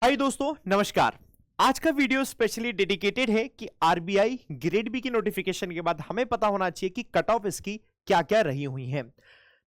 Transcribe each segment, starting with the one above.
हाय दोस्तों, नमस्कार। आज का वीडियो स्पेशली डेडिकेटेड है कि आरबीआई ग्रेड बी की नोटिफिकेशन के बाद हमें पता होना चाहिए कि कट ऑफ इसकी क्या क्या रही हुई है।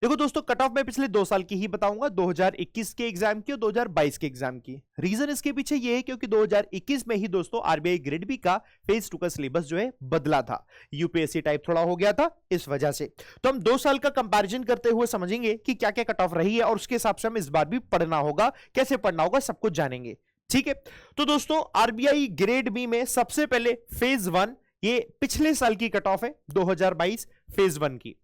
देखो दोस्तों, कट ऑफ मैं पिछले 2 साल की ही बताऊंगा, 2021 के एग्जाम की और 2022 के एग्जाम की। रीजन इसके पीछे ये है क्योंकि 2021 में ही दोस्तों आरबीआई ग्रेड बी का फेज 2 का सिलेबस जो है बदला था, यूपीएससी टाइप थोड़ा हो गया था, इस वजह से। तो हम 2 साल का कंपैरिजन करते हुए समझेंगे कि क्या क्या कट ऑफ रही है और उसके हिसाब से हमें इस बार भी पढ़ना होगा, कैसे पढ़ना होगा, सब कुछ जानेंगे। ठीक है, तो दोस्तों आरबीआई ग्रेड बी में सबसे पहले फेज 1, ये पिछले साल की कट ऑफ है 2022 फेज 1 की।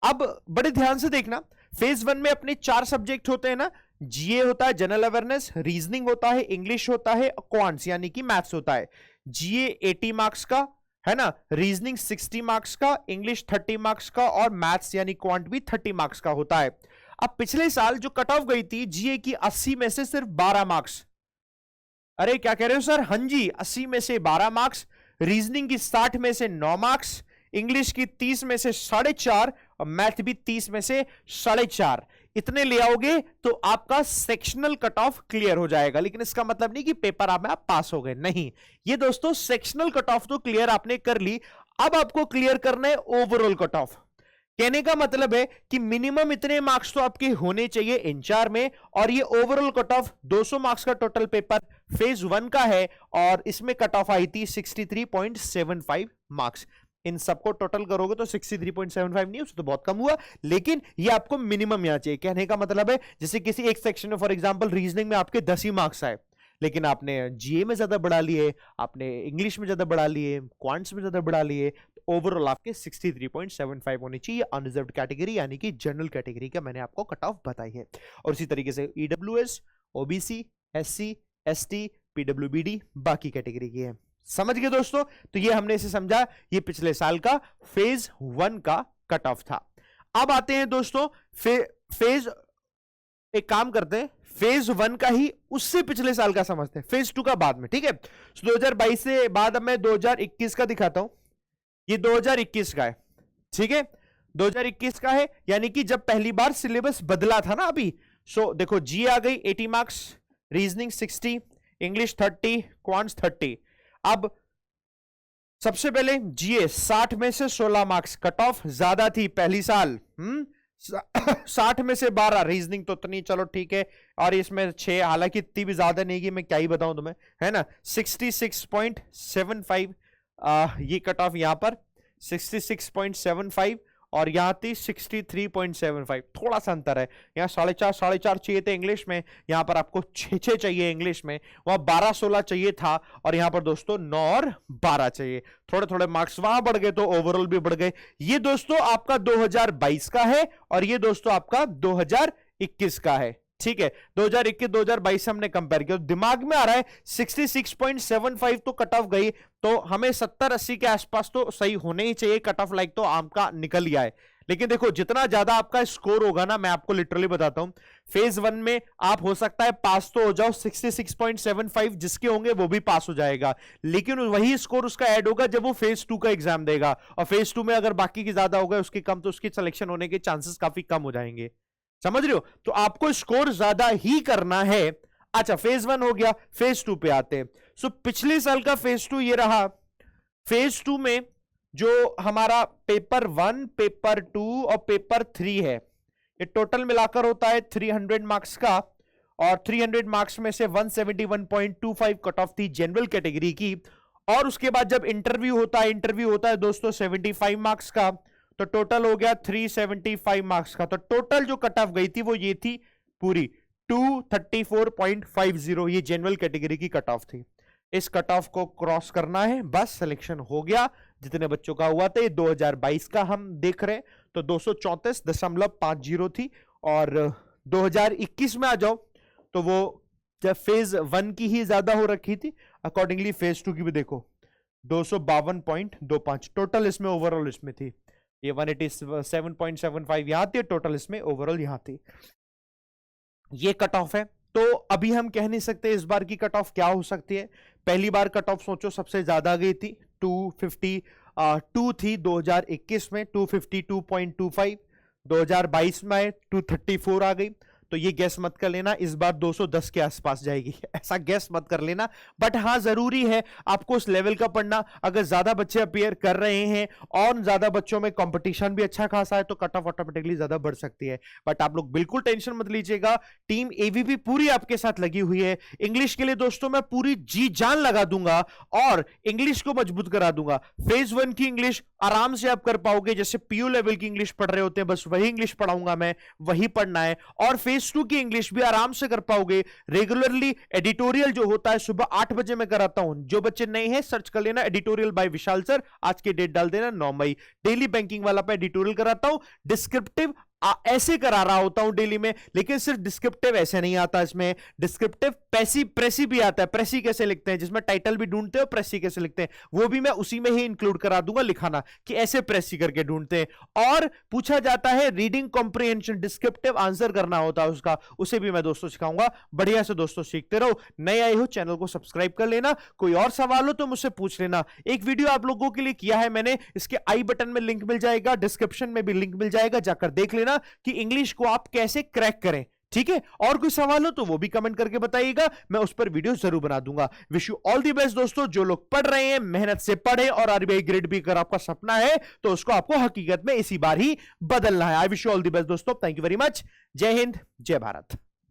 अब बड़े ध्यान से देखना, फेज 1 में अपने 4 सब्जेक्ट होते हैं ना, जीए होता है, जनरल अवेयरनेस, रीजनिंग होता है, इंग्लिश होता है, क्वांट्स यानी कि मैथ्स होता है। जीए 80 मार्क्स का है ना, रीजनिंग 60 मार्क्स का, इंग्लिश 30 मार्क्स का और मैथ्स यानी क्वांट भी 30 मार्क्स का होता है। अब पिछले साल जो कट ऑफ गई थी जीए की 80 में से सिर्फ 12 मार्क्स। अरे क्या कह रहे हो सर? हाँ जी, 80 में से 12 मार्क्स, रीजनिंग की 60 में से 9 मार्क्स, इंग्लिश की 30 में से 4.5 और मैथ भी 30 में से 4.5। इतने ले आओगे तो आपका सेक्शनल कट ऑफ क्लियर हो जाएगा। लेकिन इसका मतलब नहीं कि पेपर आप पास हो गए, नहीं। ये दोस्तों सेक्शनल कट ऑफ तो क्लियर आपने कर ली, अब आपको क्लियर करना है ओवरऑल कट ऑफ। कहने का मतलब है कि मिनिमम इतने मार्क्स तो आपके होने चाहिए इन 4 में, और ये ओवरऑल कट ऑफ 200 मार्क्स का टोटल पेपर फेज 1 का है और इसमें कट ऑफ आई थी 63.75 मार्क्स। इन सबको टोटल करोगे तो 63.75 नहीं, उससे तो बहुत कम हुआ, लेकिन ये आपको मिनिमम यहाँ चाहिए। कहने का मतलब है जैसे किसी एक सेक्शन में, फॉर एग्जांपल रीजनिंग में आपके 10 ही मार्क्स आए, लेकिन आपने जीए में ज्यादा बढ़ा लिए, आपने इंग्लिश में ज्यादा बढ़ा लिए, क्वांट्स में ज्यादा बढ़ा लिए, तो ओवरऑल आपके 63.75 होनी चाहिए। अनरिजर्व्ड कैटेगरी यानी कि जनरल कैटेगरी का मैंने आपको कट ऑफ बताई है। और इसी तरीके से EWS, OBC, SC, ST, PWBD बाकी कैटेगरी की है। समझ गए दोस्तों? तो ये हमने इसे समझा, ये पिछले साल का फेज 1 का कट ऑफ था। अब आते हैं दोस्तों फेज, एक काम करते हैं, फेज 1 का ही उससे पिछले साल का समझते हैं, फेज 2 का बाद में। ठीक है, 2022 से बाद अब मैं 2021 का दिखाता हूं। ये 2021 का है, ठीक है, 2021 का है, यानी कि जब पहली बार सिलेबस बदला था ना अभी। सो देखो, जी आ गई 80 मार्क्स, रीजनिंग 60, इंग्लिश 30, क्वांट्स 30। अब सबसे पहले जीए 60 में से 16 मार्क्स, कट ऑफ ज्यादा थी पहली साल। 60 में से 12, रीजनिंग तो इतनी चलो ठीक है, और इसमें 6, हालांकि इतनी भी ज्यादा नहीं कि मैं क्या ही बताऊं तुम्हें, है ना। 66.75 ये कट ऑफ यहां पर 66.75 और यहां थी 63.75, थोड़ा सा अंतर है। यहाँ 4.5 चाहिए थे इंग्लिश में, यहाँ पर आपको 6 चाहिए इंग्लिश में, वहां 12-16 चाहिए था, और यहाँ पर दोस्तों 9 और 12 चाहिए। थोड़े थोड़े मार्क्स वहां बढ़ गए तो ओवरऑल भी बढ़ गए। ये दोस्तों आपका 2022 का है और ये दोस्तों आपका 2021 का है। ठीक है, 2021-2022 से हमने कंपेयर किया, दिमाग में आ रहा है 66.75 तो कट ऑफ गई, तो हमें 70-80 के आसपास तो सही होने ही चाहिए कट ऑफ, लाइक तो आपका निकल ही आए। लेकिन देखो, जितना ज्यादा आपका स्कोर होगा ना, मैं आपको लिटरली बताता हूं, फेज 1 में आप हो सकता है पास तो हो जाओ, 66.75 जिसके होंगे वो भी पास हो जाएगा, लेकिन वही स्कोर उसका ऐड होगा जब वो फेज 2 का एग्जाम देगा, और फेज 2 में अगर बाकी की ज्यादा होगा उसके कम, तो उसकी सिलेक्शन होने के चांसेस काफी कम हो जाएंगे। समझ रहे हो? तो आपको स्कोर ज्यादा ही करना है। अच्छा, फेज 1 हो गया, फेज 2 पे आते हैं। सो पिछले साल का फेज 2 ये रहा। फेज 2 में जो हमारा पेपर 1, पेपर 2 और पेपर 3 है, ये टोटल मिलाकर होता है 300 मार्क्स का, और 300 मार्क्स में से 171.25 कट ऑफ थी जनरल कैटेगरी की। और उसके बाद जब इंटरव्यू होता है दोस्तों 75 मार्क्स का, तो टोटल हो गया 375 मार्क्स का। तो टोटल जो कट ऑफ गई थी वो ये थी पूरी 234.50, ये जनरल कैटेगरी की कट ऑफ थी। इस कट ऑफ को क्रॉस करना है, बस सिलेक्शन हो गया। जितने बच्चों का हुआ था, ये 2022 का हम देख रहे हैं, तो 234.50 थी। और 2021 में आ जाओ तो वो जब फेज 1 की ही ज्यादा हो रखी थी, अकॉर्डिंगली फेज 2 की भी देखो 252.25 टोटल इसमें, ओवरऑल इसमें थी ये 187.75 यहां थी, टोटल इसमें ओवरऑल यहां थी। ये कट ऑफ है, तो अभी हम कह नहीं सकते इस बार की कट ऑफ क्या हो सकती है। पहली बार कट ऑफ सोचो सबसे ज्यादा गई थी 252 थी 2021 में, 252.25। 2022 में 234 आ गई, तो ये गैस मत कर लेना इस बार 210 के आसपास जाएगी, ऐसा गैस मत कर लेना। बट हाँ, जरूरी है आपको उस लेवल का पढ़ना। अगर ज्यादा बच्चे अपीयर कर रहे हैं और ज्यादा बच्चों में कंपटीशन भी अच्छा खासा है तो कट ऑफ ऑटोमेटिकली ज्यादा बढ़ सकती है। बट आप लोग बिल्कुल टेंशन मत लीजिएगा, टीम एवीपी पूरी आपके साथ लगी हुई है। इंग्लिश के लिए दोस्तों मैं पूरी जी जान लगा दूंगा और इंग्लिश को मजबूत करा दूंगा। फेज 1 की इंग्लिश आराम से आप कर पाओगे, जैसे पीयू लेवल की इंग्लिश पढ़ रहे होते हैं बस वही इंग्लिश पढ़ाऊंगा मैं, वही पढ़ना है। और फेज 2 की इंग्लिश भी आराम से कर पाओगे। रेगुलरली एडिटोरियल जो होता है सुबह 8 बजे मैं कराता हूं, जो बच्चे नए हैं सर्च कर लेना एडिटोरियल बाय विशाल सर, आज की डेट डाल देना 9 मई। डेली बैंकिंग वाला पे एडिटोरियल कराता हूं, डिस्क्रिप्टिव ऐसे करा रहा होता हूं डेली में, लेकिन सिर्फ डिस्क्रिप्टिव ऐसे नहीं आता, इसमें डिस्क्रिप्टिव पैसी प्रेसी भी आता है। प्रेसी कैसे लिखते हैं, जिसमें टाइटल भी ढूंढते हो, प्रेसी कैसे लिखते हैं, वो भी मैं उसी में ही इंक्लूड करा दूंगा लिखाना कि ऐसे प्रेसी करके ढूंढते हैं। और पूछा जाता है रीडिंग कॉम्प्रिहेंशन, डिस्क्रिप्टिव आंसर करना होता है उसका, उसे भी मैं दोस्तों सिखाऊंगा। बढ़िया से दोस्तों सीखते रहो। नए आए हो चैनल को सब्सक्राइब कर लेना, कोई और सवाल हो तो मुझसे पूछ लेना। एक वीडियो आप लोगों के लिए किया है मैंने, इसके आई बटन में लिंक मिल जाएगा, डिस्क्रिप्शन में भी लिंक मिल जाएगा, जाकर देख लेना कि इंग्लिश को आप कैसे क्रैक करें। ठीक है, और कोई सवाल हो तो वो भी कमेंट करके बताइएगा, मैं उस पर वीडियो जरूर बना दूंगा। Wish you all the best दोस्तों। जो लोग पढ़ रहे हैं मेहनत से पढ़े, और आरबीआई ग्रेड बी अगर आपका सपना है तो उसको आपको हकीकत में इसी बार ही बदलना है। I wish you all the best दोस्तों। Thank you very much. जय हिंद, जय भारत।